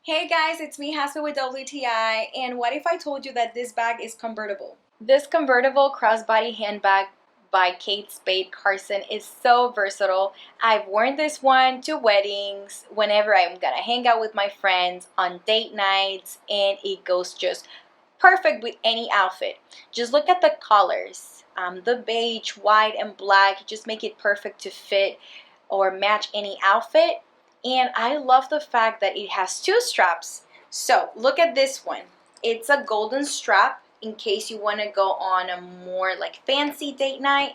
Hey guys, it's me, Hasba with WTI, and what if I told you that this bag is convertible? This convertible crossbody handbag by Kate Spade Carson is so versatile. I've worn this one to weddings, whenever I'm gonna hang out with my friends, on date nights, and it goes just perfect with any outfit. Just look at the colors. The beige, white, and black just make it perfect to fit or match any outfit. And I love the fact that it has two straps. So look at this one. It's a golden strap in case you want to go on a more like fancy date night.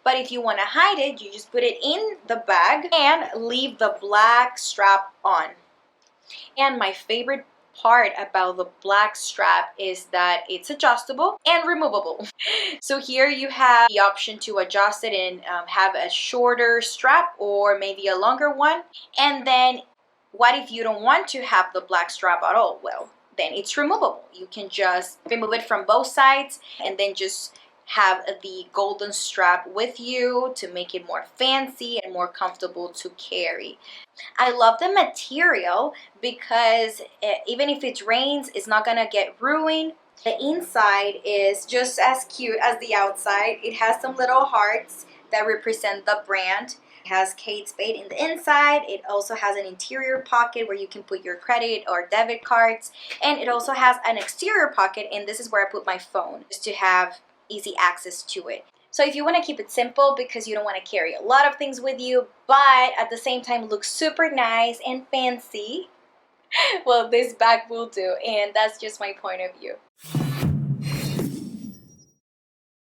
But if you want to hide it, you just put it in the bag and leave the black strap on. And my favorite part about the black strap is that it's adjustable and removable. So here you have the option to adjust it and have a shorter strap or maybe a longer one. And then what if you don't want to have the black strap at all? Well, then it's removable. You can just remove it from both sides and then just have the golden strap with you to make it more fancy and more comfortable to carry. I love the material because even if it rains, it's not gonna get ruined. The inside is just as cute as the outside. It has some little hearts that represent the brand. It has Kate Spade in the inside. It also has an interior pocket where you can put your credit or debit cards. And it also has an exterior pocket, and this is where I put my phone, just to have easy access to it. So if you want to keep it simple because you don't want to carry a lot of things with you, but at the same time look super nice and fancy, well, this bag will do, and that's just my point of view.